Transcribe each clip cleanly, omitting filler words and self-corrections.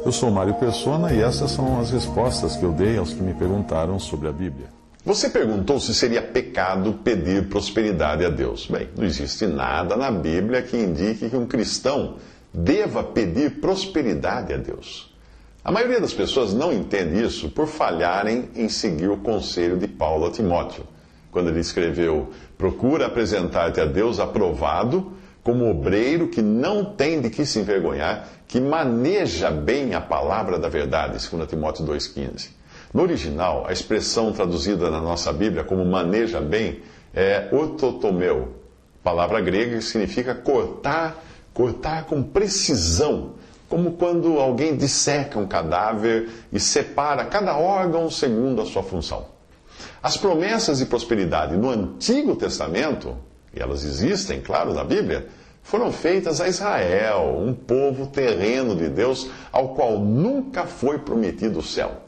Eu sou Mário Persona e essas são as respostas que eu dei aos que me perguntaram sobre a Bíblia. Você perguntou se seria pecado pedir prosperidade a Deus. Bem, não existe nada na Bíblia que indique que um cristão deva pedir prosperidade a Deus. A maioria das pessoas não entende isso por falharem em seguir o conselho de Paulo a Timóteo, quando ele escreveu: procura apresentar-te a Deus aprovado, como obreiro que não tem de que se envergonhar, que maneja bem a palavra da verdade, 2 Timóteo 2,15. No original, a expressão traduzida na nossa Bíblia como maneja bem é ortotomeu, palavra grega que significa cortar com precisão, como quando alguém disseca um cadáver e separa cada órgão segundo a sua função. As promessas de prosperidade no Antigo Testamento, e elas existem, claro, na Bíblia, foram feitas a Israel, um povo terreno de Deus, ao qual nunca foi prometido o céu.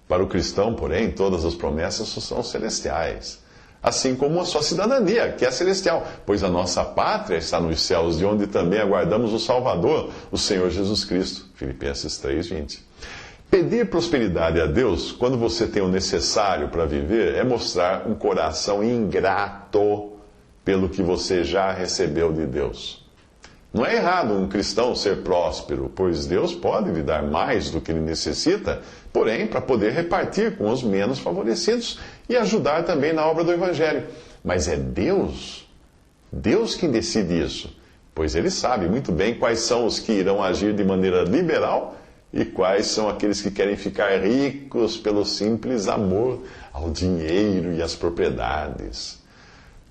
Para o cristão, porém, todas as promessas são celestiais, assim como a sua cidadania, que é celestial, pois a nossa pátria está nos céus, de onde também aguardamos o Salvador, o Senhor Jesus Cristo. Filipenses 3:20. Pedir prosperidade a Deus, quando você tem o necessário para viver, é mostrar um coração ingrato pelo que você já recebeu de Deus. Não é errado um cristão ser próspero, pois Deus pode lhe dar mais do que ele necessita, porém, para poder repartir com os menos favorecidos e ajudar também na obra do Evangelho. Mas é Deus quem decide isso, pois Ele sabe muito bem quais são os que irão agir de maneira liberal e quais são aqueles que querem ficar ricos pelo simples amor ao dinheiro e às propriedades.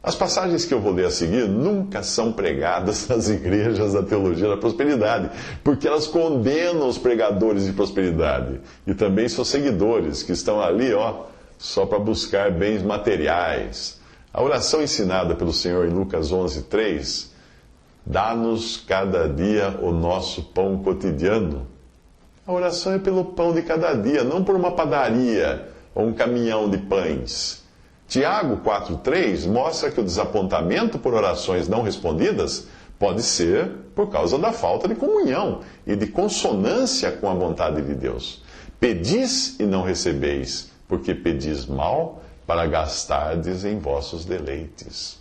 As passagens que eu vou ler a seguir nunca são pregadas nas igrejas da teologia da prosperidade, porque elas condenam os pregadores de prosperidade e também seus seguidores, que estão ali, só para buscar bens materiais. A oração ensinada pelo Senhor em Lucas 11:3, dá-nos cada dia o nosso pão cotidiano. A oração é pelo pão de cada dia, não por uma padaria ou um caminhão de pães. Tiago 4,3 mostra que o desapontamento por orações não respondidas pode ser por causa da falta de comunhão e de consonância com a vontade de Deus. Pedis e não recebeis, porque pedis mal para gastardes em vossos deleites.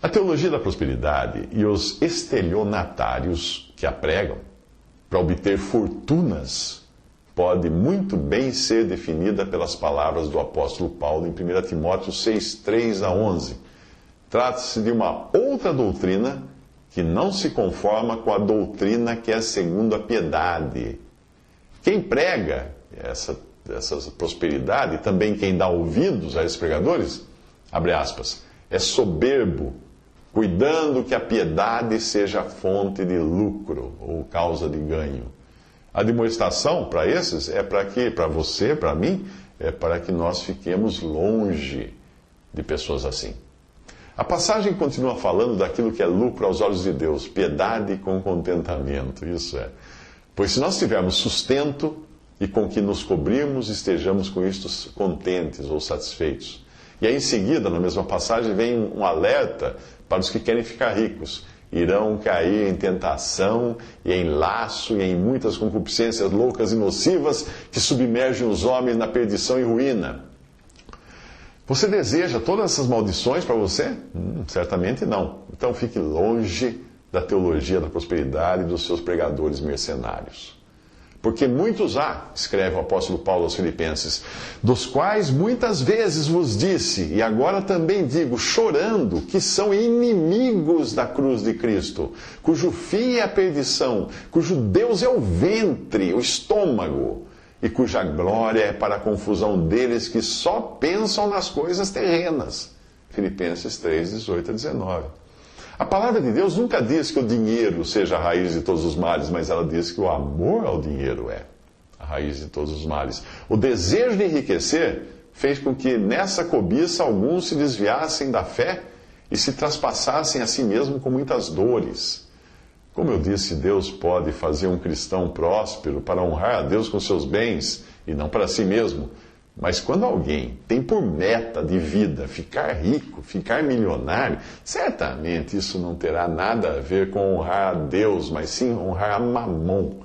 A teologia da prosperidade e os estelionatários que a pregam para obter fortunas pode muito bem ser definida pelas palavras do apóstolo Paulo em 1 Timóteo 6:3-11. Trata-se de uma outra doutrina que não se conforma com a doutrina que é segundo a piedade. Quem prega essa prosperidade, também quem dá ouvidos a esses pregadores, abre aspas, é soberbo, cuidando que a piedade seja fonte de lucro ou causa de ganho. A admoestação para esses é para você, para mim, é para que nós fiquemos longe de pessoas assim. A passagem continua falando daquilo que é lucro aos olhos de Deus, piedade com contentamento, isso é. Pois se nós tivermos sustento e com que nos cobrirmos, estejamos com isto contentes ou satisfeitos. E aí em seguida, na mesma passagem, vem um alerta para os que querem ficar ricos. Irão cair em tentação e em laço e em muitas concupiscências loucas e nocivas que submergem os homens na perdição e ruína. Você deseja todas essas maldições para você? Certamente não. Então fique longe da teologia da prosperidade e dos seus pregadores mercenários. Porque muitos há, escreve o apóstolo Paulo aos Filipenses, dos quais muitas vezes vos disse, e agora também digo, chorando, que são inimigos da cruz de Cristo, cujo fim é a perdição, cujo Deus é o ventre, o estômago, e cuja glória é para a confusão deles que só pensam nas coisas terrenas. Filipenses 3:18-19. A palavra de Deus nunca diz que o dinheiro seja a raiz de todos os males, mas ela diz que o amor ao dinheiro é a raiz de todos os males. O desejo de enriquecer fez com que nessa cobiça alguns se desviassem da fé e se traspassassem a si mesmo com muitas dores. Como eu disse, Deus pode fazer um cristão próspero para honrar a Deus com seus bens e não para si mesmo, Mas quando alguém tem por meta de vida ficar rico, ficar milionário, certamente isso não terá nada a ver com honrar a Deus, mas sim honrar a Mamon.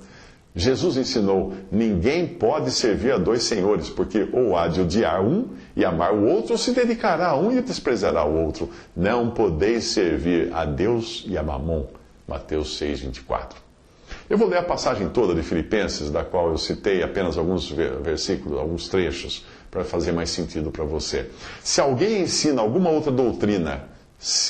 Jesus ensinou: ninguém pode servir a dois senhores, porque ou há de odiar um e amar o outro, ou se dedicará a um e desprezará o outro. Não podeis servir a Deus e a Mamon. Mateus 6, 24. Eu vou ler a passagem toda de Filipenses, da qual eu citei apenas alguns versículos, alguns trechos, para fazer mais sentido para você. Se alguém ensina alguma outra doutrina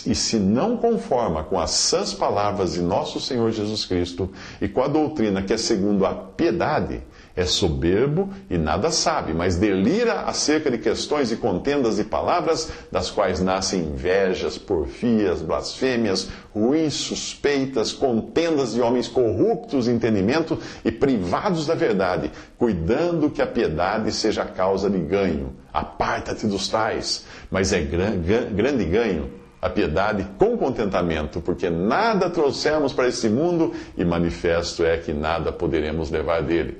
e se não conforma com as sãs palavras de nosso Senhor Jesus Cristo e com a doutrina que é segundo a piedade, é soberbo e nada sabe, mas delira acerca de questões e contendas de palavras, das quais nascem invejas, porfias, blasfêmias, ruins suspeitas, contendas de homens corruptos de entendimento e privados da verdade, cuidando que a piedade seja a causa de ganho. Aparta-te dos tais, mas é grande ganho a piedade com contentamento, porque nada trouxemos para este mundo e manifesto é que nada poderemos levar dele.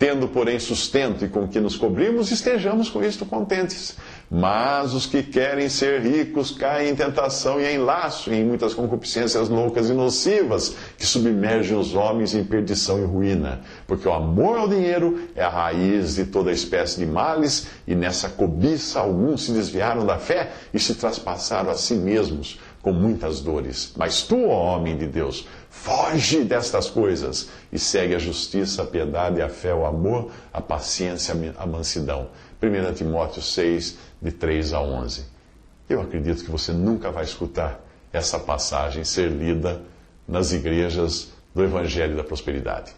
Tendo, porém, sustento e com que nos cobrimos, estejamos com isto contentes. Mas os que querem ser ricos caem em tentação e em laço, e em muitas concupiscências loucas e nocivas, que submergem os homens em perdição e ruína. Porque o amor ao dinheiro é a raiz de toda espécie de males, e nessa cobiça alguns se desviaram da fé e se traspassaram a si mesmos com muitas dores. Mas tu, ó homem de Deus, foge destas coisas e segue a justiça, a piedade, a fé, o amor, a paciência, a mansidão. 1 Timóteo 6, de 3 a 11. Eu acredito que você nunca vai escutar essa passagem ser lida nas igrejas do Evangelho da Prosperidade.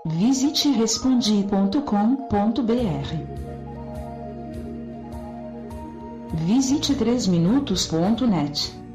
Visite respondi.com.br. Visite 3minutos.net.